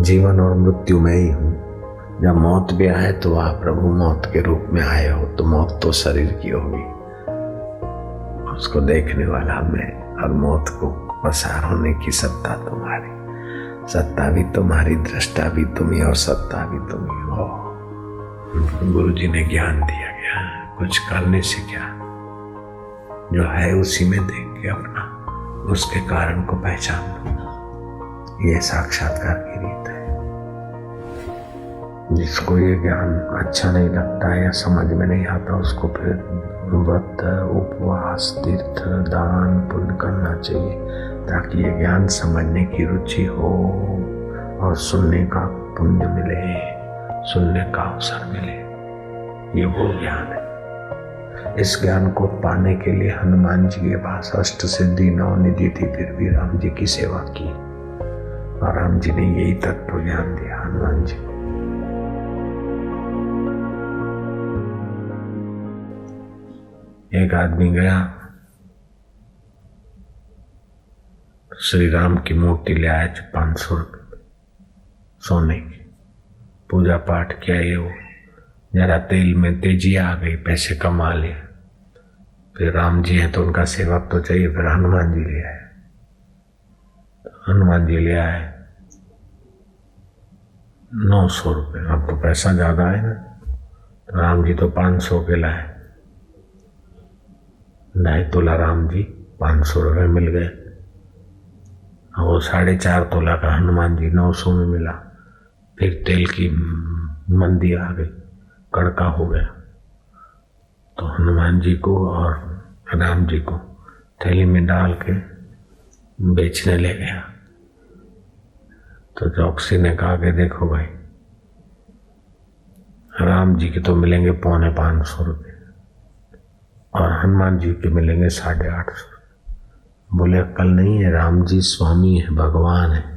जीवन और मृत्यु में ही हूँ। जब मौत भी आए तो वह प्रभु मौत के रूप में आए हो, तो मौत तो शरीर की होगी, उसको देखने वाला मैं, और मौत को पसार होने की सत्ता तुम्हारी, सत्ता भी तुम्हारी, दृष्टा भी तुम्ही और सत्ता भी तुम्ही हो। गुरु जी ने ज्ञान दिया गया, कुछ करने से क्या, जो है उसी में देख के अपना उसके कारण को पहचान लो। ये साक्षात्कार की रीत है। जिसको ये ज्ञान अच्छा नहीं लगता है या समझ में नहीं आता, उसको फिर व्रत, उपवास, तीर्थ, दान, पुण्य करना चाहिए, ताकि ये ज्ञान समझने की रुचि हो और सुनने का पुण्य मिले, सुनने का अवसर मिले। ये वो ज्ञान है। इस ज्ञान को पाने के लिए हनुमान जी के पास अष्ट सिद्धि 9 निधि थी, फिर भी राम जी की सेवा की, और राम जी ने यही तत्व ज्ञान दिया हनुमान जी। एक आदमी गया, श्री राम की मूर्ति ले आया 500 रुपये सोने की, पूजा पाठ किया, ये वो जरा तेल में तेजी आ गई, पैसे कमा लिए। फिर राम जी हैं तो उनका सेवक तो चाहिए, फिर हनुमान जी ले आए। हनुमान जी ले आए 900 रुपये, अब तो पैसा ज्यादा है ना, तो राम जी तो 500 के लाए, 2.5 तोला राम जी, 500 रुपये मिल गए। वो 4.5 तोला का हनुमान जी 900 में मिला। फिर तेल की मंदी आ गई, कड़का हो गया, तो हनुमान जी को और राम जी को थैली में डाल के बेचने ले गया। तो चौकसी ने कहा कि देखो भाई, राम जी के तो मिलेंगे 450 रुपये और हनुमान जी के मिलेंगे 850। बोले अक्ल नहीं है, राम जी स्वामी है, भगवान है,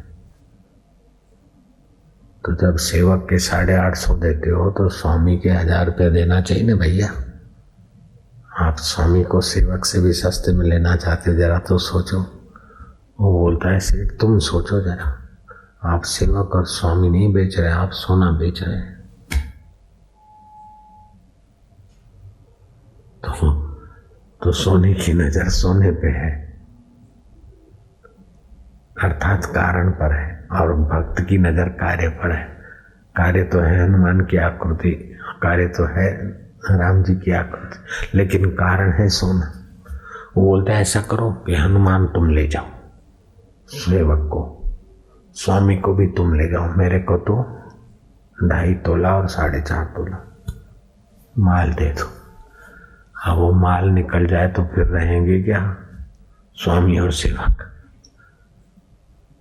तो जब सेवक के 850 देते हो तो स्वामी के 1000 रुपये देना चाहिए ना भैया। आप स्वामी को सेवक से भी सस्ते में लेना चाहते हो, जरा तो सोचो। वो बोलता है सेठ तुम सोचो जरा, आप सेवक और स्वामी नहीं बेच रहे, आप सोना बेच रहे हैं। तो सोने की नजर सोने पे है, अर्थात कारण पर है, और भक्त की नजर कार्य पर है। कार्य तो है हनुमान की आकृति, कार्य तो है राम जी की आकृति, लेकिन कारण है सोना। वो बोलते हैं ऐसा करो कि हनुमान तुम ले जाओ, सेवक को, स्वामी को भी तुम ले जाओ, मेरे को तो 2.5 तोला और 4.5 तोला माल दे दो। अब वो माल निकल जाए तो फिर रहेंगे क्या स्वामी और सेवक।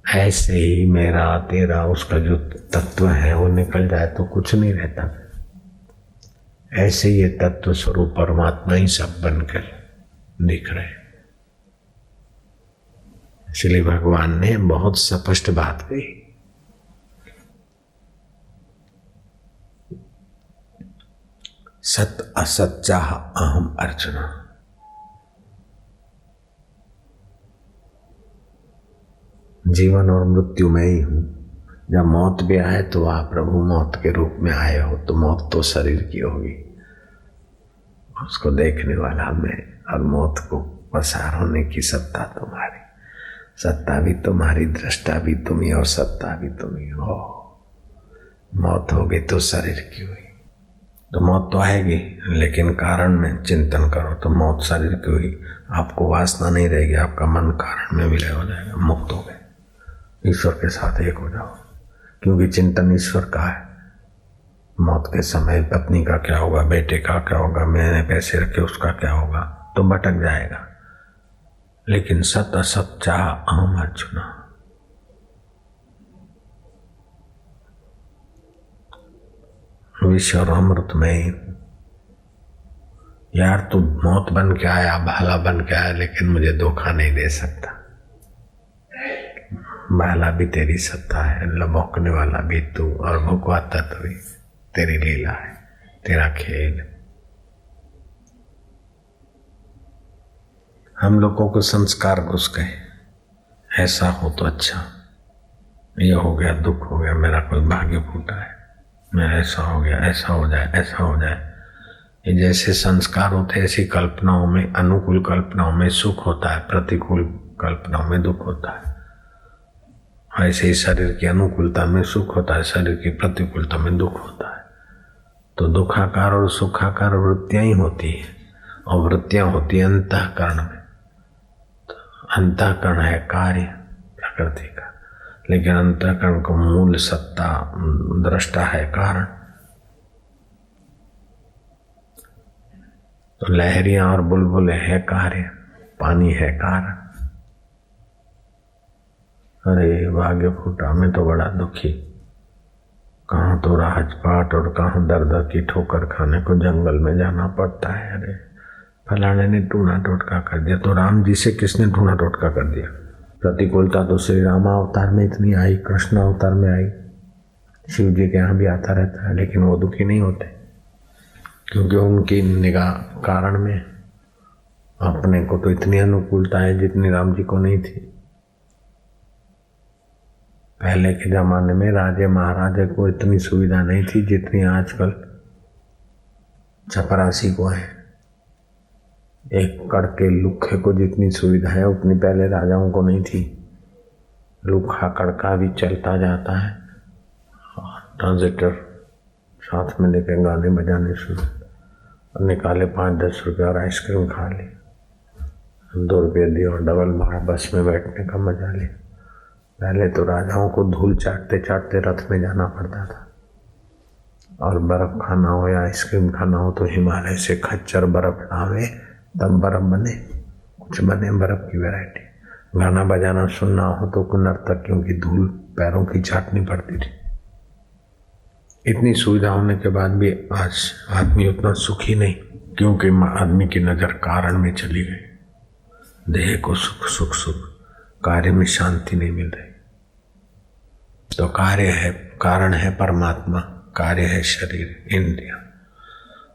ऐसे ही मेरा तेरा उसका जो तत्व है वो निकल जाए तो कुछ नहीं रहता। ऐसे ये तत्व स्वरूप परमात्मा ही सब बनकर दिख रहे। इसलिए भगवान ने बहुत स्पष्ट बात कही, सत असत चाह अहम अर्जुना। जीवन और मृत्यु में ही हूँ। जब मौत भी आए तो वह प्रभु मौत के रूप में आए हो, तो मौत तो शरीर की होगी, उसको देखने वाला मैं, और मौत को पसार होने की सत्ता तुम्हारी, सत्ता भी तुम्हारी, दृष्टा भी तुम्ही और सत्ता भी तुम्ही हो। मौत हो गई तो शरीर की हुई, तो मौत तो आएगी, लेकिन कारण में चिंतन करो तो मौत शरीर की हुई। आपको वासना नहीं रहेगी, आपका मन कारण में विलय हो जाएगा, मुक्त हो गए, ईश्वर के साथ एक हो जाओ, क्योंकि चिंतन ईश्वर का है। मौत के समय पत्नी का क्या होगा, बेटे का क्या होगा, मैंने पैसे रखे उसका क्या होगा, तो भटक जाएगा। लेकिन सत असत चाह अहम अर्जुना, विश्व और अमृत में। यार तू मौत बन के आया, भाला बन के आया, लेकिन मुझे धोखा नहीं दे सकता। भाला भी तेरी सत्ता है, लबोकने वाला भी तू, और भुकवाता तो भी तेरी लीला है, तेरा खेल। हम लोगों को संस्कार घुस गए, ऐसा हो तो अच्छा, ये हो गया, दुख हो गया, मेरा कोई भाग्य फूटा है, मेरा ऐसा हो गया, ऐसा हो जाए, ऐसा हो जाए। ये जैसे संस्कार होते हैं, ऐसी कल्पनाओं में, अनुकूल कल्पनाओं में सुख होता है, प्रतिकूल कल्पनाओं में दुख होता है। ऐसे ही शरीर की अनुकूलता में सुख होता है, शरीर की प्रतिकूलता में दुख होता है। तो दुखाकार और सुखाकार वृत्तियां ही होती है, और वृत्तियां होती है अंतःकरण में। तो अंतःकरण है कार्य प्रकृति का, लेकिन अंतःकरण को मूल सत्ता दृष्टा है कारण। तो लहरियां और बुलबुलें है कार्य, पानी है कारण। अरे भाग्य फूटा, मैं तो बड़ा दुखी, कहाँ तो राजपाट और कहाँ दर दर की ठोकर खाने को जंगल में जाना पड़ता है। अरे फलाने ने टूना टोटका कर दिया, तो राम जी से किसने टूना टोटका कर दिया? प्रतिकूलता तो श्री राम अवतार में इतनी आई, कृष्ण अवतार में आई, शिव जी के यहाँ भी आता रहता है, लेकिन वो दुखी नहीं होते, क्योंकि उनकी निगाह कारण में अपने को तो इतनी अनुकूलता है जितनी राम जी को नहीं थी। पहले के जमाने में राजे महाराजे को इतनी सुविधा नहीं थी जितनी आजकल चपरासी को है। एक कड़के लुखे को जितनी सुविधा है उतनी पहले राजाओं को नहीं थी। लुखा कड़का भी चलता जाता है, ट्रांजिटर साथ में लेके गाने बजाने शुरू, और निकाले 5-10 रुपये और आइसक्रीम खा ली, 2 रुपये दिए और डबल भाड़ा बस में बैठने का मजा लिया। पहले तो राजाओं को धूल चाटते चाटते रथ में जाना पड़ता था, और बर्फ खाना हो या आइसक्रीम खाना हो तो हिमालय से खच्चर बर्फ लावे तब बर्फ बने, कुछ बने बर्फ की वैरायटी। गाना बजाना सुनना हो तो नर्तकियों की धूल पैरों की चाटनी पड़ती थी। इतनी सुविधा होने के बाद भी आज आदमी उतना सुखी नहीं, क्योंकि आदमी की नजर कारण में चली गई। देह को सुख सुख सुख, कार्य में शांति नहीं मिल रही। तो कार्य है, कारण है परमात्मा, कार्य है शरीर इंद्रियां।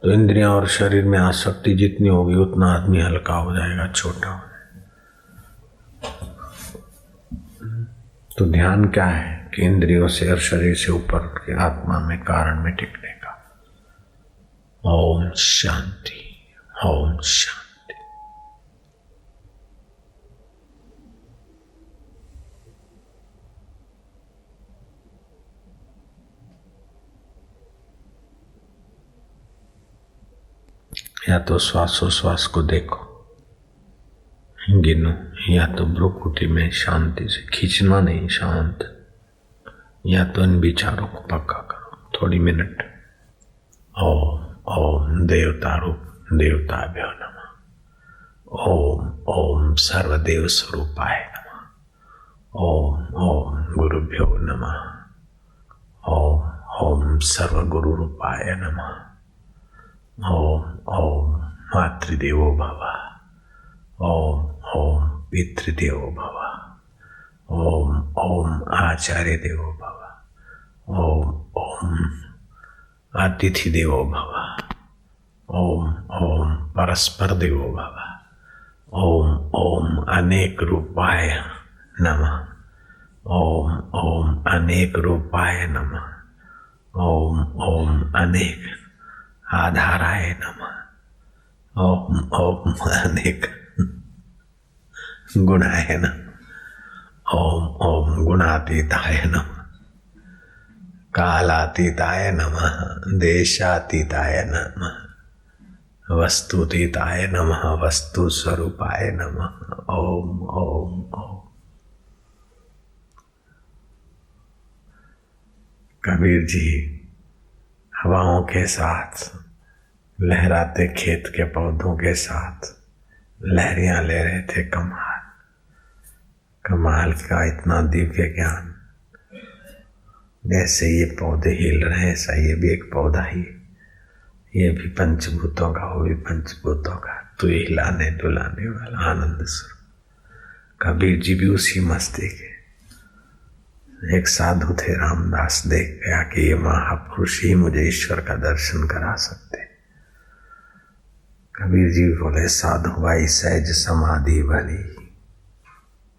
तो इंद्रियां और शरीर में आसक्ति जितनी होगी उतना आदमी हल्का हो जाएगा, छोटा हो जाएगा। तो ध्यान क्या है कि इंद्रियों से और शरीर से ऊपर के आत्मा में, कारण में टिकने का। ओम शांति, ओम शांति। या तो श्वासोश्वास को देखो, गिनो, या तो भ्रुकुटी में शांति से खींचना नहीं, शांत, या तो इन विचारों को पक्का करो थोड़ी मिनट। ओम ओम देवता रूप देवताभ्यो नमः। ओम ओम सर्वदेव स्वरूपाय नमः। ओम ओम गुरुभ्यो नमः। ओम ओम सर्वगुरु रूपाय नमः। ओम ओम मातृदेवो भव। ओम ओम पितृदेवो भव। ओम ओम आचार्य देवो भव। ओम ओम अतिथि देवो भव। ओम ओम परस्पर देवो भव। ओम ओम अनेक रूपाय नमः। ओम ओम अनेक रूपाय नमः। ओम ओम अनेक आधाराय नमः। ओम ओम अनेक गुणाय नमः। ओम ओम गुणातीताय नमः। कालातीताय नमः। देशातीताय नमः। वस्तुतीताय नमः। वस्तु स्वरूपाय नमः। ओम ओम ओम। कबीर जी हवाओं के साथ, लहराते खेत के पौधों के साथ लहरियां ले रहे थे। कमाल, कमाल का इतना दिव्य ज्ञान। जैसे ये पौधे हिल रहे हैं, ऐसा ये भी एक पौधा ही, ये भी पंचभूतों का, वो भी पंचभूतों का, तू हिलाने डुलाने वाला आनंद स्वरूप। कबीर जी भी उसी मस्ती के। एक साधु थे, रामदास देख गया कि ये महापुरुष ही मुझे ईश्वर का दर्शन करा सकते। कबीर जी बोले, साधु भाई सहज समाधि भली,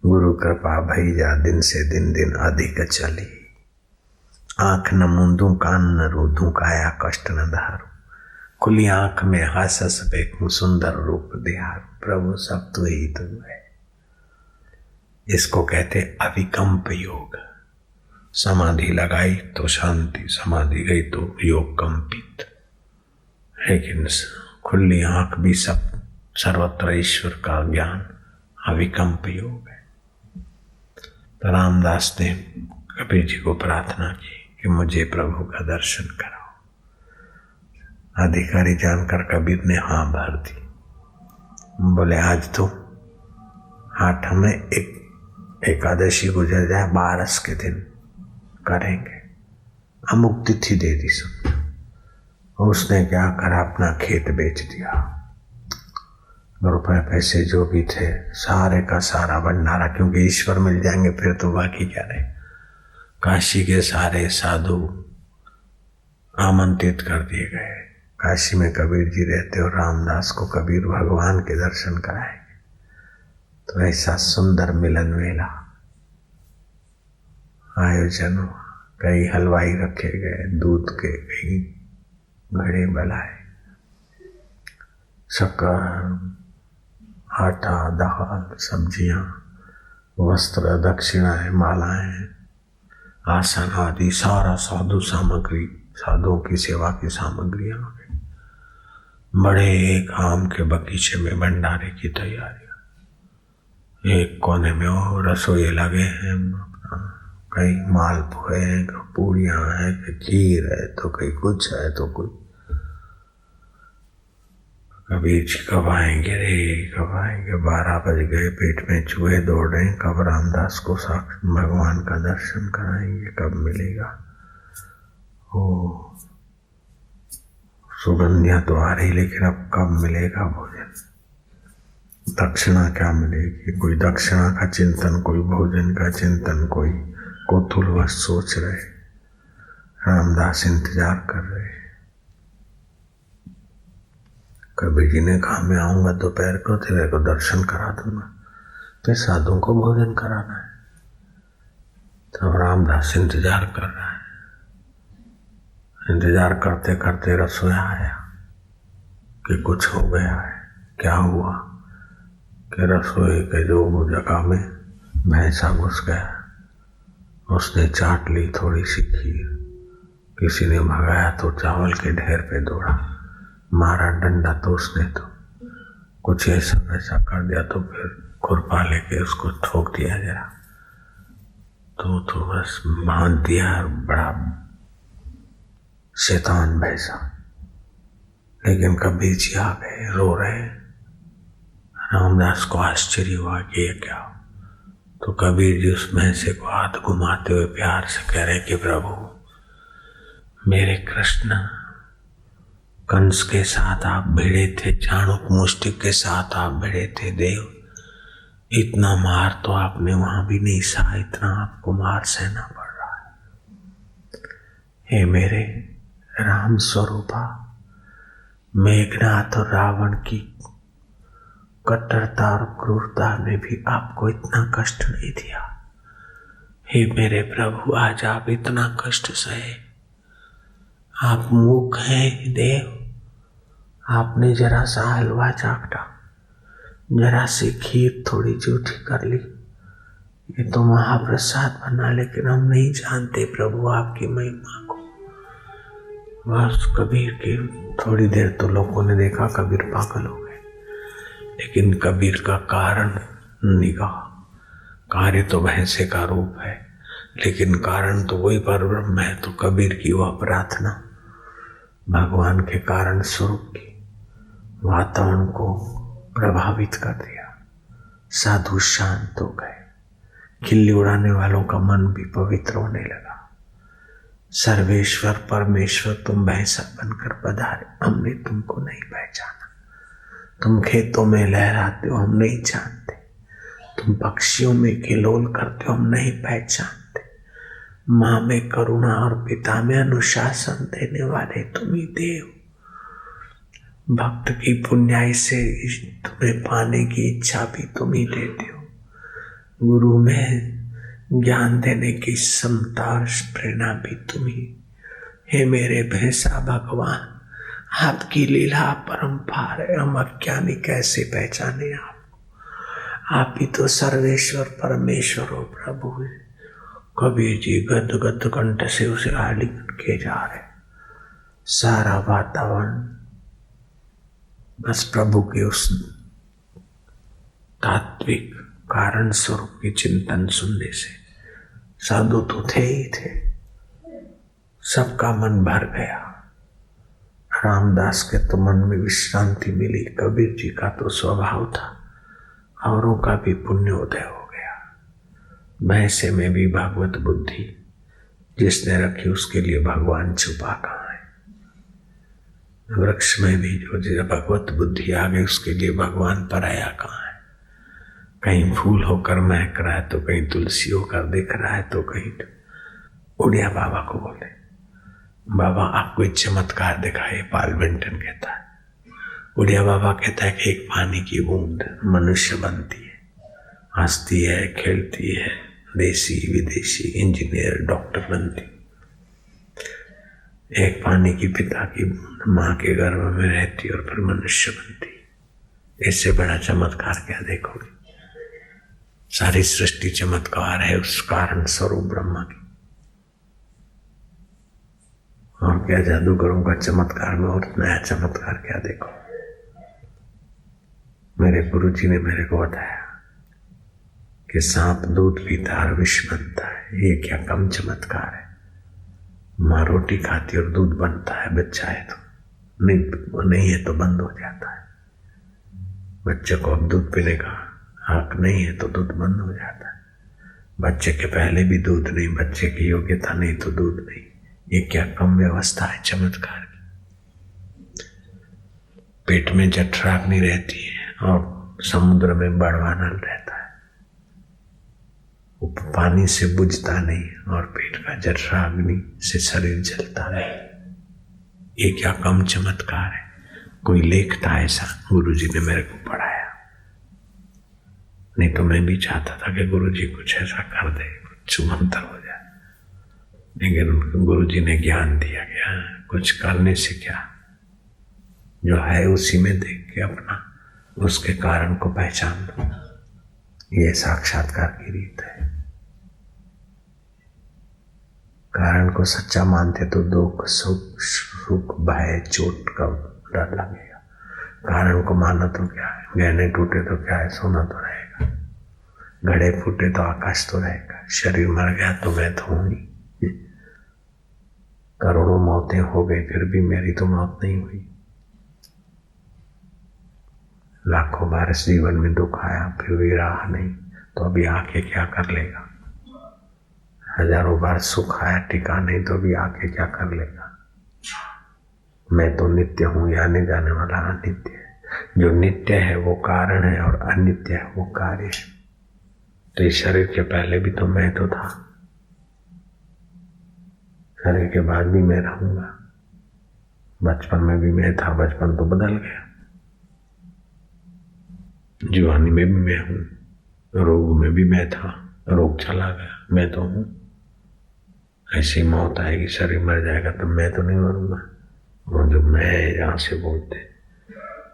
गुरु कृपा भई जा दिन से दिन दिन अधिक चली। आंख न मूंदूं कान न रूधूं काया कष्ट न धारू। खुली आंख में हासस देखूं सुंदर रूप दिहारू। प्रभु सब तू ही तू है। इसको कहते अविकम्प योग। समाधि लगाई तो शांति, समाधि गई तो योग कंपित। लेकिन खुली आंख भी सब सर्वत्र ईश्वर का ज्ञान अविकम्प योग है। तो रामदास ने कबीर जी को प्रार्थना की कि मुझे प्रभु का दर्शन कराओ। अधिकारी जानकर कबीर ने हाँ भर दी। बोले आज तो हाथ में एकादशी गुजर जाए, 12 के दिन करेंगे। अमुक तिथि दे दी सब। उसने क्या करा, अपना खेत बेच दिया। रुपए पैसे जो भी थे सारे का सारा भंडारा, क्योंकि ईश्वर मिल जाएंगे फिर तो बाकी क्या रहे। काशी के सारे साधु आमंत्रित कर दिए गए। काशी में कबीर जी रहते और रामदास को कबीर भगवान के दर्शन कराएंगे। तो ऐसा सुंदर मिलन मेला आयोजन हुआ। कई हलवाई रखे गए, दूध के कई घड़े बनाए, शक्कर, आटा, दाल, सब्जियां, वस्त्र, दक्षिणाएं, मालाएं, आसन आदि सारा साधु सामग्री, साधुओं की सेवा की सामग्रियां आ गई। बड़े एक आम के बगीचे में भंडारे की तैयारियां। एक कोने में और रसोई लगे हैं, कई मालपुए हैं, पूड़ियां हैं, खीर है, तो कहीं कुछ है तो कुछ। कबीर जी कब आएंगे रे, कब आएंगे। 12 बज गए, पेट में चूहे दौड़ रहे हैं, कब रामदास को साक्षात भगवान का दर्शन कराएंगे, कब मिलेगा। ओ सुगंधियां तो आ रही, लेकिन अब कब मिलेगा भोजन। दक्षिणा क्या मिलेगी। कोई दक्षिणा का चिंतन, कोई भोजन का चिंतन, कोई कौतूहलवश सोच रहे। रामदास इंतजार कर रहे। कबीर जी ने कहा मैं आऊंगा दोपहर को, तेरे को दर्शन करा दूंगा, फिर साधुओं को भोजन कराना है। तो रामदास इंतजार कर रहा है। इंतजार करते करते रसोया आया कि कुछ हो गया है। क्या हुआ कि रसोई के जो जगह में भैंसा घुस गया, उसने चाट ली थोड़ी सी खीर। किसी ने भगाया तो चावल के ढेर पे दौड़ा, मारा डंडा तो उसने तो कुछ ऐसा वैसा कर दिया। तो फिर खुरपा लेके उसको ठोक दिया जरा, तो बस बांध दिया। बड़ा शैतान भैंसा। लेकिन कबीर जी आ गए, रो रहे। रामदास को आश्चर्य हुआ कि ये क्या। तो कबीर जी उस भैंसे को हाथ घुमाते हुए प्यार से कह रहे कि प्रभु मेरे कृष्ण, कंस के साथ आप भिड़े थे, चाणूक मुष्टिक के साथ आप भिड़े थे देव। इतना मार तो आपने वहां भी नहीं सहा, इतना आपको मार सहना पड़ रहा है। हे मेरे राम स्वरूपा, मेघनाथ और रावण की कट्टरता और क्रूरता ने भी आपको इतना कष्ट नहीं दिया। हे मेरे प्रभु, आज आप इतना कष्ट सहे। आप मूक हैं देव। आपने जरा सा हलवा चाखा, जरा सी खीर थोड़ी जूठी कर ली, ये तो महाप्रसाद बना, लेकिन हम नहीं जानते प्रभु आपकी महिमा को। बस कबीर की थोड़ी देर तो लोगों ने देखा कबीर पागल हो गए, लेकिन कबीर का कारण निगाह। कार्य तो भैंसे का रूप है, लेकिन कारण तो वही परब्रह्म है। तो कबीर की वह प्रार्थना भगवान के कारण स्वरूप की वातावरण को प्रभावित कर दिया। साधु शांत हो गए। खिल्ली उड़ाने वालों का मन भी पवित्र होने लगा। सर्वेश्वर परमेश्वर तुम भैंसा बनकर पधारे, हमने तुमको नहीं पहचाना। तुम खेतों में लहराते हो, हम नहीं जानते। तुम पक्षियों में किलोल करते हो, हम नहीं पहचानते। माँ में करुणा और पिता में अनुशासन देने वाले तुम ही देव। भक्त की पुण्याई से तुम्हें पाने की इच्छा भी तुम ही देते हो। गुरु में ज्ञान देने की समता और प्रेरणा भी तुम ही। हे मेरे भैंसा भगवान, आपकी लीला परंपार है, हम अज्ञानी कैसे पहचाने आप ही तो सर्वेश्वर परमेश्वर हो प्रभु है। कबीर जी गद गद कंठ से उसे आलिंगन किए जा रहे। सारा वातावरण बस प्रभु के उस तात्विक कारण स्वरूप की चिंतन सुनने से। साधु तो थे ही थे, सबका मन भर गया। रामदास के तो मन में विश्रांति मिली, कबीर जी का तो स्वभाव था, औरों का भी पुण्योदय हो गया। भैंसे में भी भगवत बुद्धि जिसने रखी उसके लिए भगवान छुपा कहाँ है। वृक्ष में भी जो भगवत बुद्धि आ गई उसके लिए भगवान पराया कहाँ है। कहीं फूल होकर महक रहा है तो कहीं तुलसी होकर दिख रहा है तो कहीं। उड़िया बाबा को बोले, बाबा आपको एक चमत्कार दिखाए। पाल बेंटन कहता है, उड़िया बाबा कहता है कि एक पानी की बूंद मनुष्य बनती है, हंसती है, खेलती है, देसी विदेशी इंजीनियर डॉक्टर बनती। एक पानी की पिता की बूंद माँ के गर्भ में रहती और फिर मनुष्य बनती। इससे बड़ा चमत्कार क्या देखोगे। सारी सृष्टि चमत्कार है उस कारण स्वरूप ब्रह्मा की। और क्या जादूगरों का चमत्कार में और नया चमत्कार क्या देखो। मेरे गुरु जी ने मेरे को बताया कि सांप दूध पीता और विष बनता है, ये क्या कम चमत्कार है। माँ रोटी खाती और दूध बनता है, बच्चा है तो नहीं है तो बंद हो जाता है। बच्चे को अब दूध पीने का हक नहीं है तो दूध बंद हो जाता है। बच्चे के पहले भी दूध नहीं, बच्चे की योग्यता नहीं तो दूध नहीं। ये क्या कम व्यवस्था है चमत्कार की। पेट में जठराग्नि रहती है और समुद्र में बड़वानल रहता है। वो पानी से बुझता नहीं और पेट का जठराग्नि से शरीर जलता नहीं। ये क्या कम चमत्कार है। कोई लेखता ऐसा गुरुजी ने मेरे को पढ़ाया। नहीं तो मैं भी चाहता था कि गुरुजी कुछ ऐसा कर दे, कुछ मंत्र हो जाए। लेकिन गुरुजी ने ज्ञान दिया क्या, कुछ करने से क्या, जो है उसी में देख के अपना उसके कारण को पहचान दो। ये साक्षात्कार की रीत है। कारण को सच्चा मानते तो दुख सुख भय चोट का डर लगेगा। कारण को माना तो क्या है, गहने टूटे तो क्या है, सोना तो रहेगा। घड़े फूटे तो आकाश तो रहेगा। शरीर मर गया तो मैं तो हूं ही। करोड़ों मौतें हो गई फिर भी मेरी तो मौत नहीं हुई। लाखों बार इस जीवन में दुख आया फिर भी राह नहीं, तो अभी आके क्या कर लेगा। हजारों बार सुख आया टिका नहीं, तो अभी आके क्या कर लेगा। मैं तो नित्य हूं, या आने जाने वाला अनित्य है। जो नित्य है वो कारण है और अनित्य है वो कार्य है। तो इस शरीर के पहले भी तो मैं तो था, शरीर के बाद भी मैं रहूंगा। बचपन में भी मैं था, बचपन तो बदल गया। जवानी में भी मैं हूं, रोग में भी मैं था, रोग चला गया, मैं तो हूं। ऐसी मौत आएगी, शरीर मर जाएगा तो मैं तो नहीं मरूंगा। वो जो मैं यहां से बोलते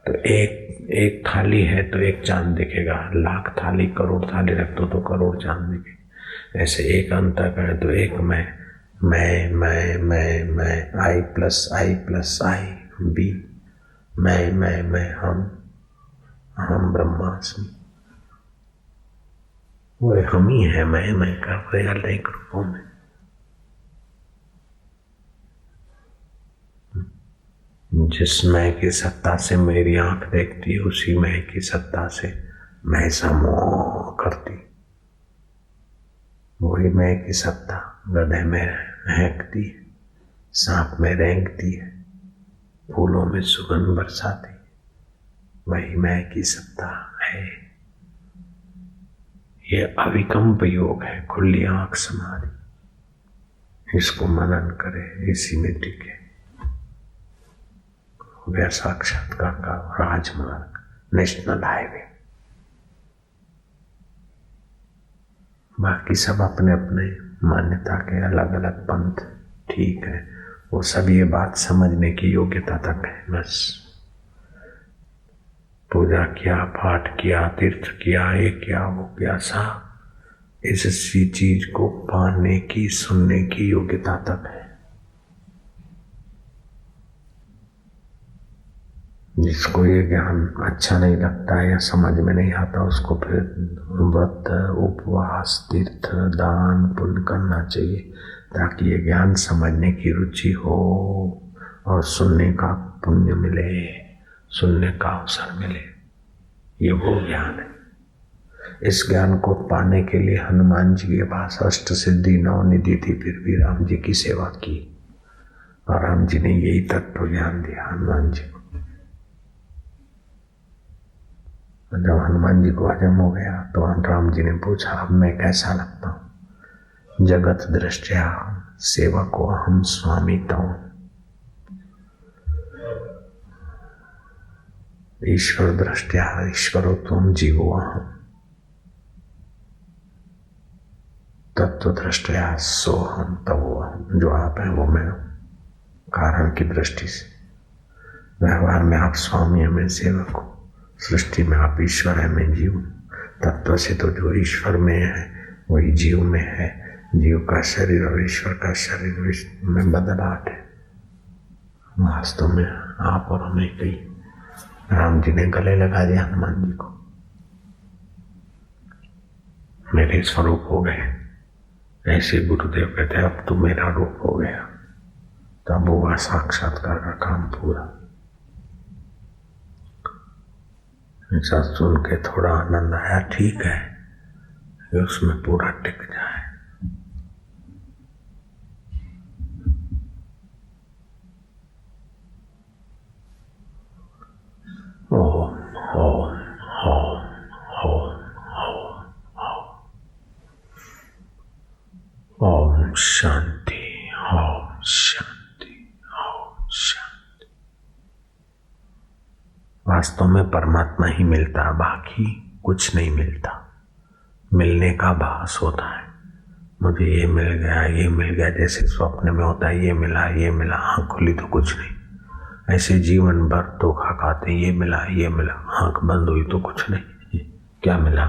तो एक थाली है तो एक चांद दिखेगा, लाख थाली करोड़ थाली रख दो तो करोड़ चांद दिखेगा। ऐसे एक अंतःकरण है तो एक मैं आई प्लस आई बी, मैं हम ब्रह्मास्मि। वो हम ही है, मैं कर रहे अनेक रूपों में। जिस मैं की सत्ता से मेरी आंख देखती है, उसी मैं की सत्ता से मैं समोह करती। वही मैं की सत्ता गधे में महकती है, सांप में रेंगती है, फूलों में सुगंध बरसाती। वही मैं की सत्ता है। ये अविकम्प योग है, खुली आंख समाधि। इसको मनन करे, इसी में टिके। वह साक्षात्कार का राजमार्ग, नेशनल हाईवे। बाकी सब अपने अपने मान्यता के अलग अलग पंथ ठीक है, वो सब ये बात समझने की योग्यता तक है बस। पूजा किया, पाठ किया, तीर्थ किया, ये किया, वो किया, सा इसी चीज को पाने की, सुनने की योग्यता तक है। जिसको ये ज्ञान अच्छा नहीं लगता है या समझ में नहीं आता, उसको फिर व्रत, उपवास, तीर्थ, दान, पुण्य करना चाहिए, ताकि ये ज्ञान समझने की रुचि हो और सुनने का पुण्य मिले, सुनने का अवसर मिले। ये वो ज्ञान है। इस ज्ञान को पाने के लिए हनुमान जी के पास अष्ट सिद्धि 9 निधि थी, फिर भी राम जी की सेवा की और राम जी ने यही तत्व ज्ञान दिया हनुमान जी को। जब हनुमान जी को हजम हो गया तो राम जी ने पूछा, अब मैं कैसा लगता हूं? जगत दृष्टया सेवको अहम स्वामी तव, ईश्वर दृष्टया ईश्वरो तुम जीवो अहम, तत्व दृष्टया सोहम तवो अहम। जो आप हैं वो मैं हूं। कारण की दृष्टि से व्यवहार में आप स्वामी है, मैं सेवक हूं। सृष्टि में आप ईश्वर है, मैं जीव। तत्व से तो जो ईश्वर में है वही जीव में है। जीव का शरीर और ईश्वर का शरीर में बदलाव है। वास्तव में आप और हमें कही। राम जी ने गले लगा दिया हनुमान जी को, मेरे स्वरूप हो गए। ऐसे गुरुदेव कहते अब तू मेरा रूप हो गया। तब हुआ साक्षात्कार का काम पूरा। ऐसा सुन के थोड़ा आनंद आया। ठीक है कि उसमें पूरा टिक जाए। ओम ओम ओम ओम ओम ओम शांति, ओम शांति, ओम शांति। वास्तव में परमात्मा ही मिलता, बाकी कुछ नहीं मिलता। मिलने का भास होता है। मुझे ये मिल गया, ये मिल गया, जैसे स्वप्न में होता है, ये मिला, ये मिला, आँख खुली तो कुछ नहीं। ऐसे जीवन भर धोखा खाते, ये मिला, ये मिला, आँख बंद हुई तो कुछ नहीं। क्या मिला?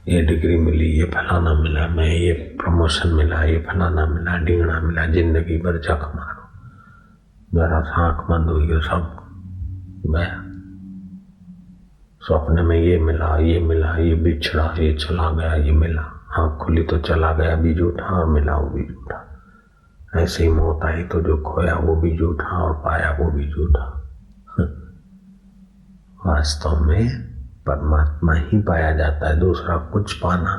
ये डिग्री मिली, ये फलाना मिला, मैं ये प्रमोशन मिला, ये फलाना मिला, डिंगना मिला, जिंदगी भर जख मारो, जरा सा आँख बंद हुई तो सब गया। स्वप्न में ये मिला, ये मिला, ये बिछड़ा, ये चला गया, ये मिला, आँख खुली तो चला गया भी झूठा और मिला वो भी झूठा। ऐसे ही मौत आई तो जो खोया वो भी झूठा और पाया वो भी झूठा। वास्तव में परमात्मा ही पाया जाता है, दूसरा कुछ पाना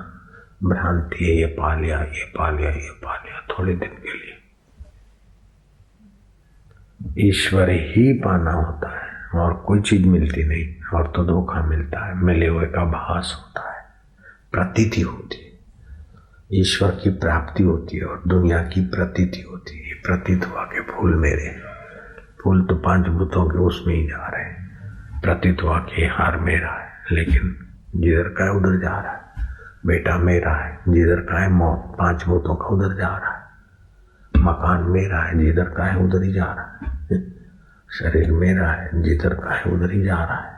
भ्रांति है। ये पा लिया, ये पा लिया, ये पा लिया, थोड़े दिन के लिए। ईश्वर ही पाना होता है और कोई चीज मिलती नहीं, और तो धोखा मिलता है, मिले हुए का भास होता है, प्रतीति होती है। ईश्वर की प्राप्ति होती है और दुनिया की प्रतीति होती है। प्रतीत हुआ के फूल मेरे, फूल तो 5 भूतों के उसमें ही जा रहे हैं। प्रतीत हुआ के हार मेरा है, लेकिन जिधर का है उधर जा रहा है। बेटा मेरा है, जिधर का है मौत 5 भूतों का उधर जा रहा है। मकान मेरा है, जिधर का है उधर ही जा रहा है। शरीर मेरा है, जिधर का है उधर ही जा रहा है।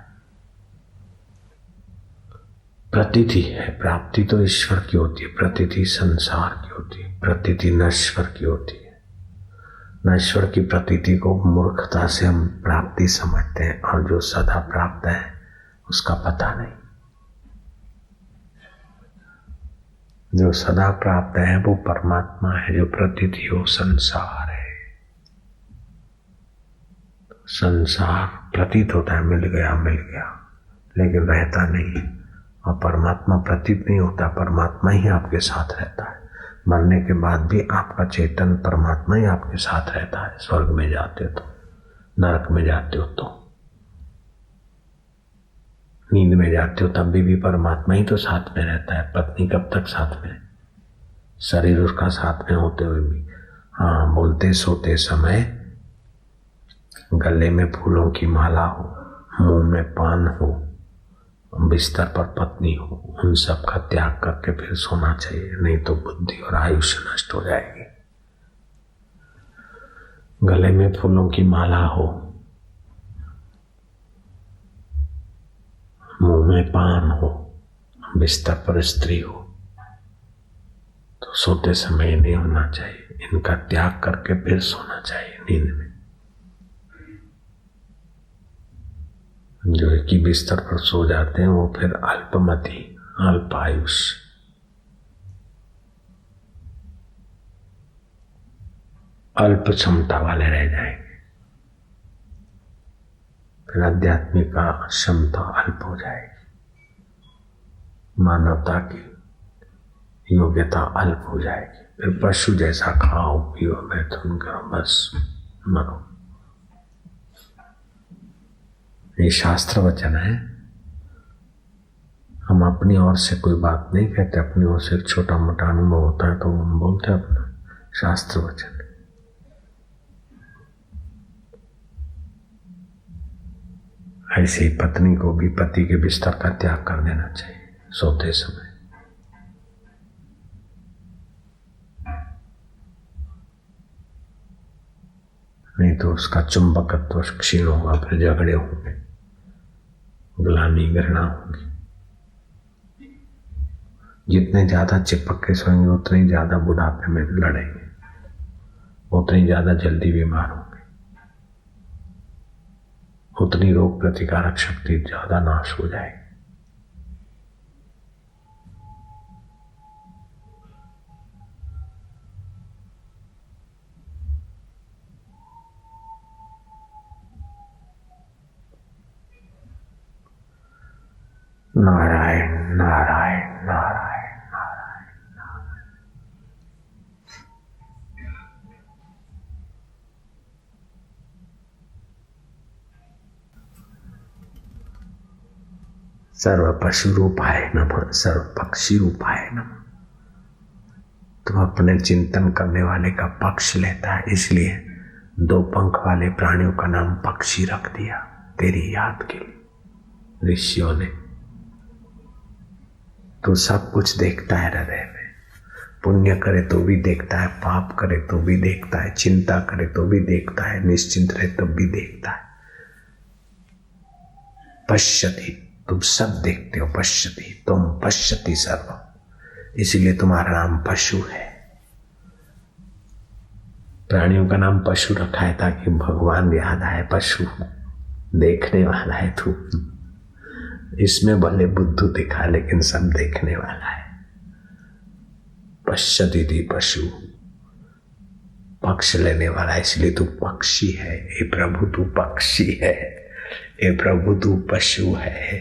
प्रतीति है, प्राप्ति तो ईश्वर की होती है, प्रतीति संसार की होती है, प्रतीति नश्वर की होती है। नश्वर की प्रतीति को मूर्खता से हम प्राप्ति समझते हैं, और जो सदा प्राप्त है उसका पता नहीं। जो सदा प्राप्त है वो परमात्मा है, जो प्रतीति हो संसार है। संसार प्रतीत होता है, मिल गया, लेकिन रहता नहीं। और परमात्मा प्रतीत नहीं होता, परमात्मा ही आपके साथ रहता है। मरने के बाद भी आपका चेतन परमात्मा ही आपके साथ रहता है। स्वर्ग में जाते हो तो, नरक में जाते हो तो, नींद में जाते हो तब भी परमात्मा ही तो साथ में रहता है। पत्नी कब तक साथ में? शरीर उसका साथ में होते हुए भी। हाँ, बोलते सोते समय गले में फूलों की माला हो, मुंह में पान हो बिस्तर पर पत्नी हो, उन सब का त्याग करके फिर सोना चाहिए, नहीं तो बुद्धि और आयुष्य नष्ट हो जाएगी। गले में फूलों की माला हो, मुंह में पान हो, बिस्तर पर स्त्री हो, तो सोते समय नहीं होना चाहिए। इनका त्याग करके फिर सोना चाहिए नींद में। जो एक ही बिस्तर पर सो जाते हैं वो फिर अल्पमति, अल्पायुष, अल्प क्षमता वाले रह जाएंगे। फिर आध्यात्मिक का क्षमता अल्प हो जाएगी, मानवता की योग्यता अल्प हो जाएगी। फिर पशु जैसा खाओ पियो मैथुन करो, बस मरो। ये शास्त्र वचन है। हम अपनी ओर से कोई बात नहीं कहते, अपनी ओर से एक छोटा मोटा अनुभव होता है तो हम बोलते हैं अपना शास्त्र वचन। ऐसे ही पत्नी को भी पति के बिस्तर का त्याग कर देना चाहिए सोते समय। नहीं तो उसका चुंबकत्व क्षीण होगा, फिर झगड़े होंगे, ग्लानि घृणा होगी। जितने ज्यादा चिपक के सोएंगे उतने ही ज्यादा बुढ़ापे में लड़ेंगे, उतनी ज्यादा जल्दी बीमार होंगे, उतनी रोग प्रतिकारक शक्ति ज्यादा नाश हो जाएगी। नारायण नारायण नारायण नारायण नारायण। सर्व पशु रूपाय नमः, सर्व पक्षी रूपाय नमः। तुम अपने चिंतन करने वाले का पक्ष लेता है, इसलिए दो पंख वाले प्राणियों का नाम पक्षी रख दिया तेरी याद के लिए ऋषियों ने। तो सब कुछ देखता है हृदय में, पुण्य करे तो भी देखता है, पाप करे तो भी देखता है, चिंता करे तो भी देखता है, निश्चिंत रहे तब भी देखता है। पश्यति, तुम सब देखते हो, पश्यति तुम पश्यति सर्व, इसलिए तुम्हारा नाम पशु है। प्राणियों का नाम पशु रखा है ताकि भगवान याद आए, पशु देखने वाला है तू, इसमें भले बुद्धू दिखा लेकिन सब देखने वाला है। पश्यति थी पशु, पक्ष लेने वाला, इसलिए तू पक्षी है। हे प्रभु तू पक्षी है, हे प्रभु तू पशु है,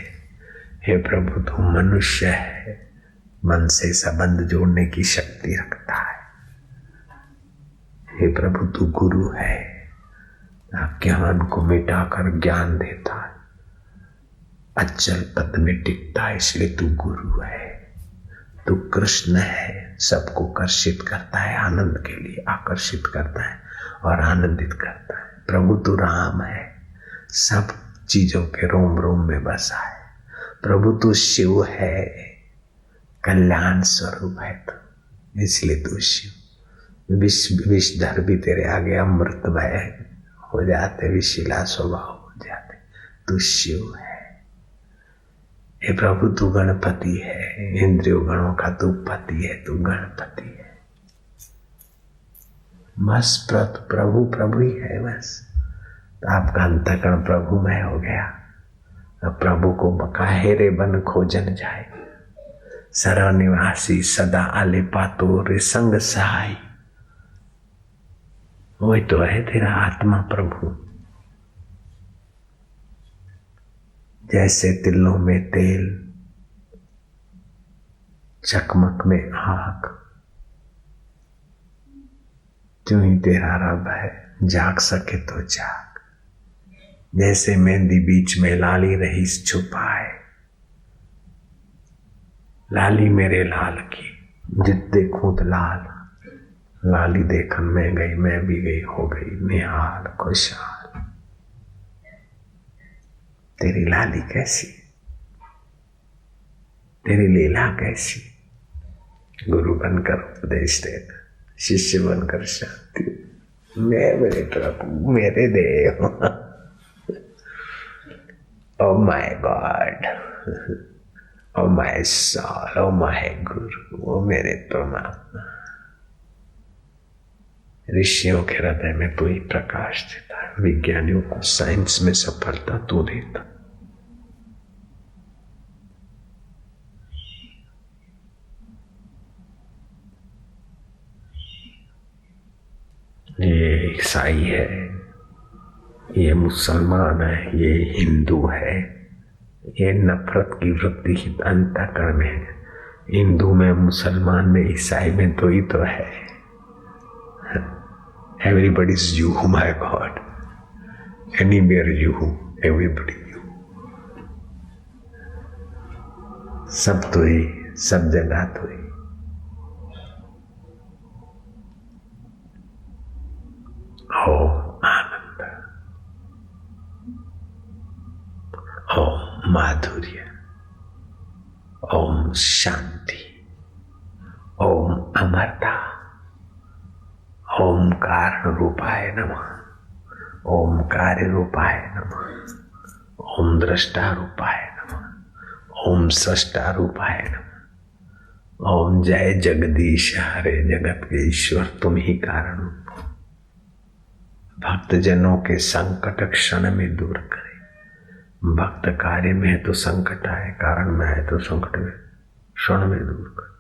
हे प्रभु तू मनुष्य है। मन से संबंध जोड़ने की शक्ति रखता है। हे प्रभु तू गुरु है, अज्ञान को मिटाकर ज्ञान देता है, अचल पद में टिकता है, इसलिए तू गुरु है। तू कृष्ण है, सबको कर्षित करता है, आनंद के लिए आकर्षित करता है और आनंदित करता है। प्रभु तू राम है, सब चीजों के रोम रोम में बसा है। प्रभु तू शिव है, कल्याण स्वरूप है तू, इसलिए तू शिव। विषधर भी तेरे आगे अमृतमय हो जाते, विशिला स्वभाव हो जाते, तू शिव है। हे प्रभु तू गणपति है, इंद्रियों गणों का तू पति है, तू गणपति है। बस प्रभु प्रभु ही है बस। तो आपका अंतःकरण प्रभुमय हो गया। अब प्रभु को काहेरे बन खोजन जाए, सर्वनिवासी सदा आले पातो रे संग सहाय। वही तो है तेरा आत्मा प्रभु। जैसे तिलों में तेल, चकमक में आग, त्यों ही तेरा रब है, जाग सके तो जाग। जैसे मेहंदी बीच में लाली रही छुपाए, लाली मेरे लाल की, जित देखूं तो लाल, लाली देखन में गई, मैं भी गई, हो गई निहाल खुशहाल। तेरी लाली कैसी, तेरी लीला कैसी, गुरु बनकर उपदेश देना, शिष्य बनकर शांति, मेरे प्रभु मेरे देव, oh my God, oh my soul, oh my guru, oh मेरे परमात्मा। ऋषियों के हृदय में तू ही प्रकाश देता है, विज्ञानियों को साइंस में सफलता तू देता। ये ईसाई है, ये मुसलमान है, ये हिंदू है, ये नफरत की वृत्ति अंतःकरण में है। हिंदू में, मुसलमान में, ईसाई में तो ही तो है। Everybody is you, my God, anywhere you, everybody you, सब तो ही, सब जगह तो ही। ओम आनंद, ओम माधुर्य, ओम शांति, ओम अमरता, ओम कारण रूपाय नमः, ओम कार्य रूपाय नमः, ओम दृष्टा रूपाय नमः, ओम सृष्टा रूपाय नमः, ओम जय जगदीश हरे जगत के ईश्वर तुम ही कारण हो। भक्त जनों के संकट क्षण में दूर करे। भक्त कार्य में है तो संकट आए, कारण में है तो संकट में क्षण में दूर करे।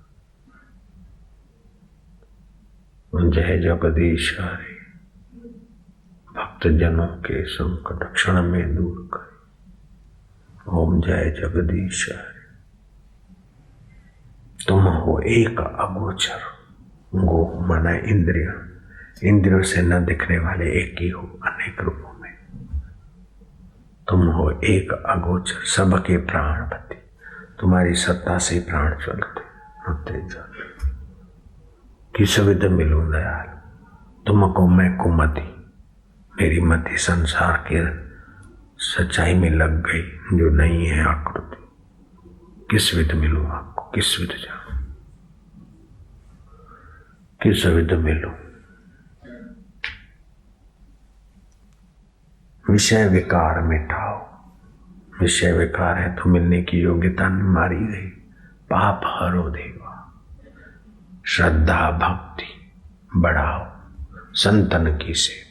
जय जगदीश हरे, भक्त जनों के संकट क्षण में दूर करे। ओम जय जगदीश हरे। तुम हो एक अगोचर, गो माना इंद्रिय, इंद्रियों से न दिखने वाले एक ही हो अनेक रूपों में। तुम हो एक अगोचर, सबके प्राणपति, तुम्हारी सत्ता से प्राण चलते होते जाते। किस विध मिलूं दयाल, तुमको मैं कुमति, मेरी मति संसार के सच्चाई में लग गई जो नहीं है आकृति। किस विध मिलूं आपको, किस विध जाऊं, किस विध मिलूं। विषय विकार मिटाओ, विषय विकार है तो मिलने की योग्यता मारी गई। पाप हरो देवा, श्रद्धा भक्ति बढ़ाओ, संतन की सेवा।